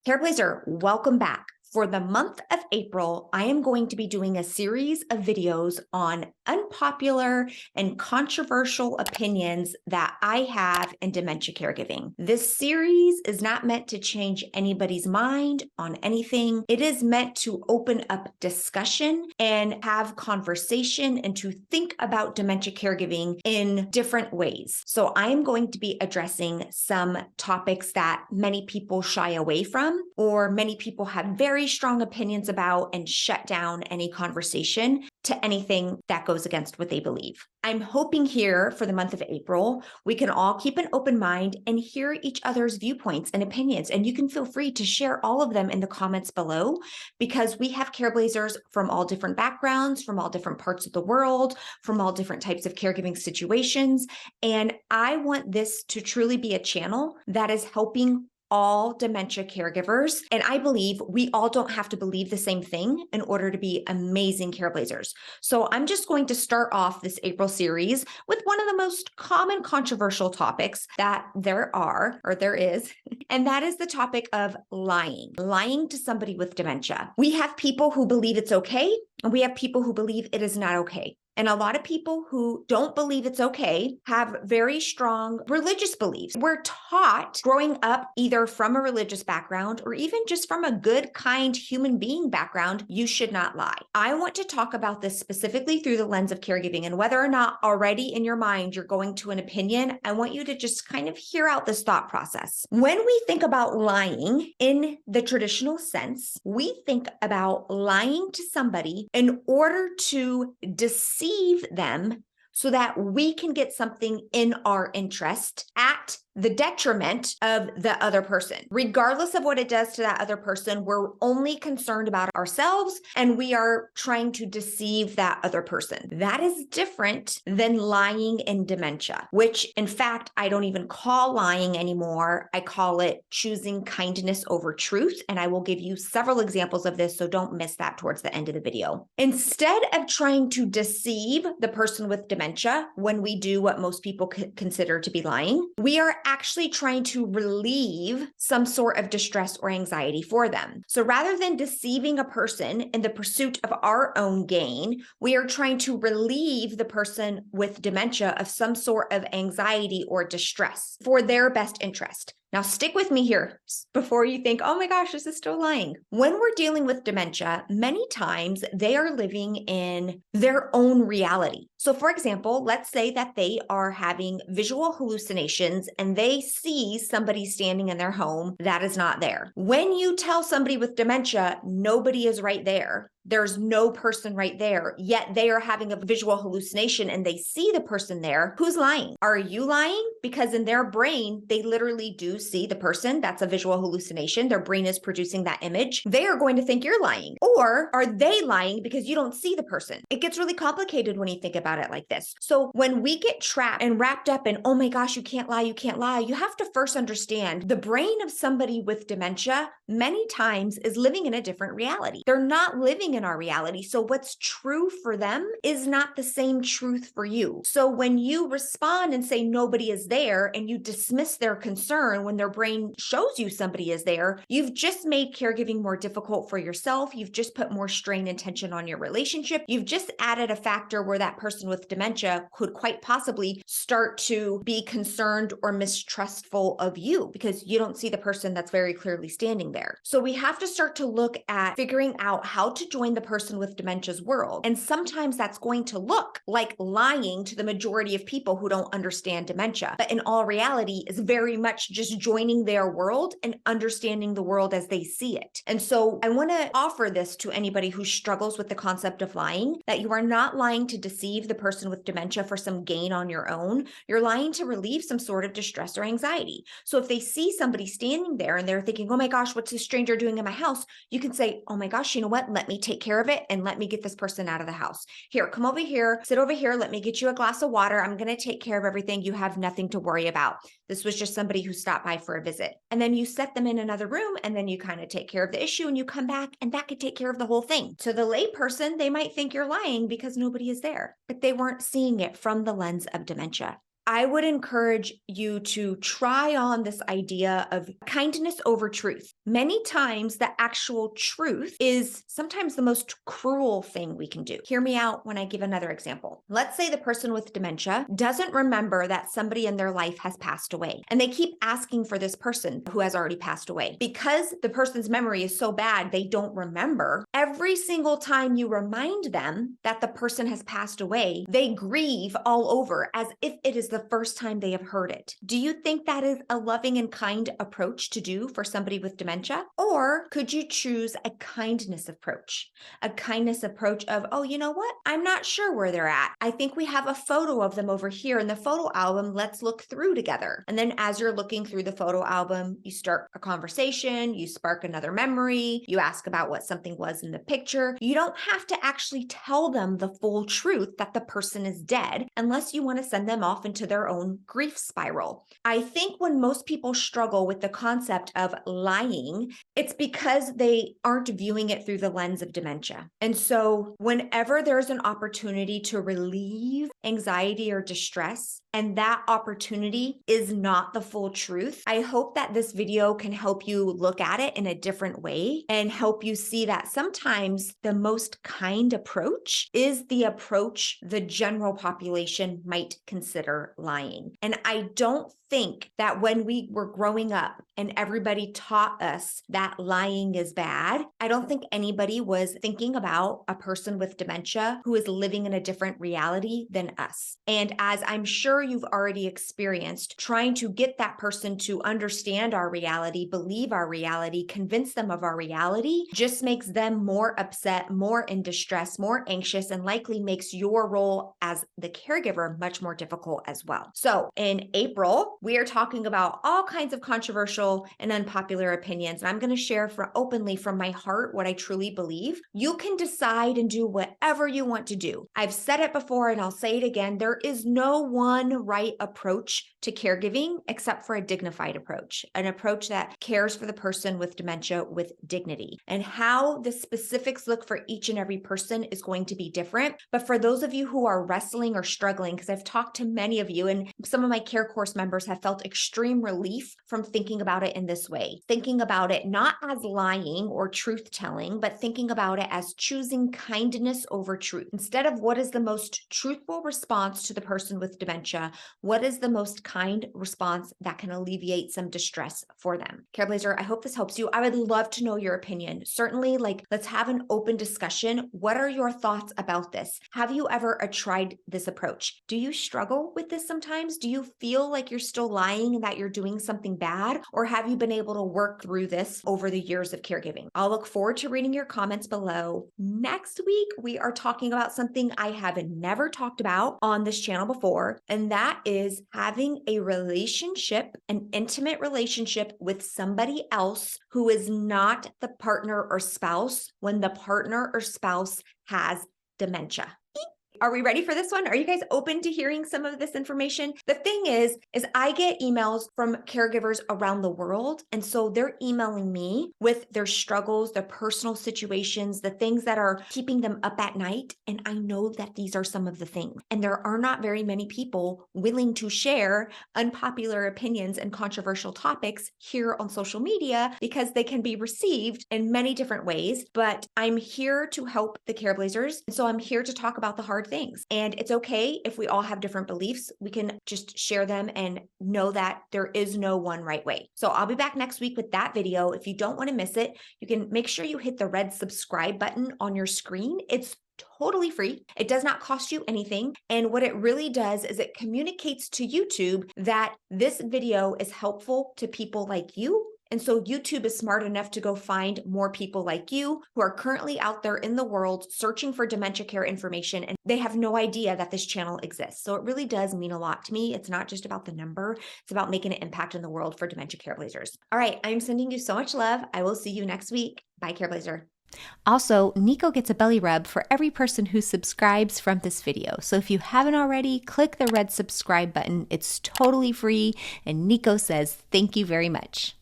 Careblazer, welcome back. For the month of April, I am going to be doing a series of videos on unpopular and controversial opinions that I have in dementia caregiving. This series is not meant to change anybody's mind on anything. It is meant to open up discussion and have conversation and to think about dementia caregiving in different ways. So I am going to be addressing some topics that many people shy away from, or many people have very strong opinions about and shut down any conversation to anything that goes against what they believe. I'm hoping here for the month of April, we can all keep an open mind and hear each other's viewpoints and opinions. And you can feel free to share all of them in the comments below, because we have Careblazers from all different backgrounds, from all different parts of the world, from all different types of caregiving situations. And I want this to truly be a channel that is helping all dementia caregivers. And I believe we all don't have to believe the same thing in order to be amazing Careblazers. So I'm just going to start off this April series with one of the most common controversial topics that there is, and that is the topic of lying to somebody with dementia. We have people who believe it's okay, and we have people who believe it is not okay. And a lot of people who don't believe it's okay have very strong religious beliefs. We're taught growing up either from a religious background or even just from a good, kind human being background, you should not lie. I want to talk about this specifically through the lens of caregiving, and whether or not already in your mind you're going to an opinion, I want you to just kind of hear out this thought process. When we think about lying in the traditional sense, we think about lying to somebody in order to deceive them so that we can get something in our interest at the detriment of the other person. Regardless of what it does to that other person, we're only concerned about ourselves and we are trying to deceive that other person. That is different than lying in dementia, which in fact, I don't even call lying anymore. I call it choosing kindness over truth. And I will give you several examples of this, so don't miss that towards the end of the video. Instead of trying to deceive the person with dementia when we do what most people consider to be lying, we are actually trying to relieve some sort of distress or anxiety for them. So rather than deceiving a person in the pursuit of our own gain, we are trying to relieve the person with dementia of some sort of anxiety or distress for their best interest. Now, stick with me here before you think, oh my gosh, this is still lying. When we're dealing with dementia, many times they are living in their own reality. So for example, let's say that they are having visual hallucinations and they see somebody standing in their home that is not there. When you tell somebody with dementia, nobody is right there, there's no person right there, yet they are having a visual hallucination and they see the person there, who's lying? Are you lying? Because in their brain, they literally do see the person. That's a visual hallucination. Their brain is producing that image. They are going to think you're lying. Or are they lying because you don't see the person? It gets really complicated when you think about it like this. So when we get trapped and wrapped up in, oh my gosh, you can't lie, you have to first understand the brain of somebody with dementia many times is living in a different reality. They're not living in our reality. So what's true for them is not the same truth for you. So when you respond and say nobody is there and you dismiss their concern when their brain shows you somebody is there, you've just made caregiving more difficult for yourself. You've just put more strain and tension on your relationship. You've just added a factor where that person with dementia could quite possibly start to be concerned or mistrustful of you because you don't see the person that's very clearly standing there. So we have to start to look at figuring out how to join the person with dementia's world. And sometimes that's going to look like lying to the majority of people who don't understand dementia. But in all reality, is very much just joining their world and understanding the world as they see it. And so I want to offer this to anybody who struggles with the concept of lying, that you are not lying to deceive the person with dementia for some gain on your own. You're lying to relieve some sort of distress or anxiety. So if they see somebody standing there and they're thinking, oh my gosh, what's this stranger doing in my house? You can say, oh my gosh, you know what? Let me take care of it and let me get this person out of the house. Here, come over here, sit over here. Let me get you a glass of water. I'm going to take care of everything. You have nothing to worry about. This was just somebody who stopped by for a visit. And then you set them in another room and then you kind of take care of the issue and you come back and that could take care of the whole thing. To the lay person, they might think you're lying because nobody is there, but they weren't seeing it from the lens of dementia. I would encourage you to try on this idea of kindness over truth. Many times, the actual truth is sometimes the most cruel thing we can do. Hear me out when I give another example. Let's say the person with dementia doesn't remember that somebody in their life has passed away, and they keep asking for this person who has already passed away. Because the person's memory is so bad, they don't remember. Every single time you remind them that the person has passed away, they grieve all over as if it is the first time they have heard it. Do you think that is a loving and kind approach to do for somebody with dementia? Or could you choose a kindness approach? A kindness approach of, oh, you know what? I'm not sure where they're at. I think we have a photo of them over here in the photo album. Let's look through together. And then as you're looking through the photo album, you start a conversation, you spark another memory, you ask about what something was in the picture. You don't have to actually tell them the full truth that the person is dead unless you want to send them off into their own grief spiral. I think when most people struggle with the concept of lying, it's because they aren't viewing it through the lens of dementia. And so whenever there's an opportunity to relieve anxiety or distress, and that opportunity is not the full truth, I hope that this video can help you look at it in a different way and help you see that sometimes the most kind approach is the approach the general population might consider lying. And I don't think that when we were growing up and everybody taught us that lying is bad, I don't think anybody was thinking about a person with dementia who is living in a different reality than us. And as I'm sure you've already experienced, trying to get that person to understand our reality, believe our reality, convince them of our reality, just makes them more upset, more in distress, more anxious, and likely makes your role as the caregiver much more difficult as well. So in April, we are talking about all kinds of controversial and unpopular opinions. And I'm going to share openly from my heart what I truly believe. You can decide and do whatever you want to do. I've said it before and I'll say it again. There is no one right approach to caregiving except for a dignified approach, an approach that cares for the person with dementia with dignity. And how the specifics look for each and every person is going to be different. But for those of you who are wrestling or struggling, because I've talked to many of you and some of my care course members have felt extreme relief from thinking about it in this way, thinking about it not as lying or truth telling, but thinking about it as choosing kindness over truth. Instead of what is the most truthful response to the person with dementia, what is the most kind response that can alleviate some distress for them? Careblazer, I hope this helps you. I would love to know your opinion. Certainly, let's have an open discussion. What are your thoughts about this? Have you ever tried this approach? Do you struggle with this sometimes? Do you feel like you're still lying and that you're doing something bad? Or have you been able to work through this over the years of caregiving? I'll look forward to reading your comments below. Next week, we are talking about something I have never talked about on this channel before, and that is having a relationship, an intimate relationship with somebody else who is not the partner or spouse when the partner or spouse has dementia. Are we ready for this one? Are you guys open to hearing some of this information? The thing is I get emails from caregivers around the world. And so they're emailing me with their struggles, their personal situations, the things that are keeping them up at night. And I know that these are some of the things. And there are not very many people willing to share unpopular opinions and controversial topics here on social media because they can be received in many different ways. But I'm here to help the Careblazers. And so I'm here to talk about the hard things. And it's okay if we all have different beliefs. We can just share them and know that there is no one right way. So I'll be back next week with that video. If you don't want to miss it, you can make sure you hit the red subscribe button on your screen. It's totally free. It does not cost you anything. And what it really does is it communicates to YouTube that this video is helpful to people like you. And so YouTube is smart enough to go find more people like you who are currently out there in the world searching for dementia care information, and they have no idea that this channel exists. So it really does mean a lot to me. It's not just about the number. It's about making an impact in the world for dementia Careblazers. All right, I'm sending you so much love. I will see you next week. Bye, Careblazer. Also, Nico gets a belly rub for every person who subscribes from this video. So if you haven't already, click the red subscribe button. It's totally free. And Nico says, thank you very much.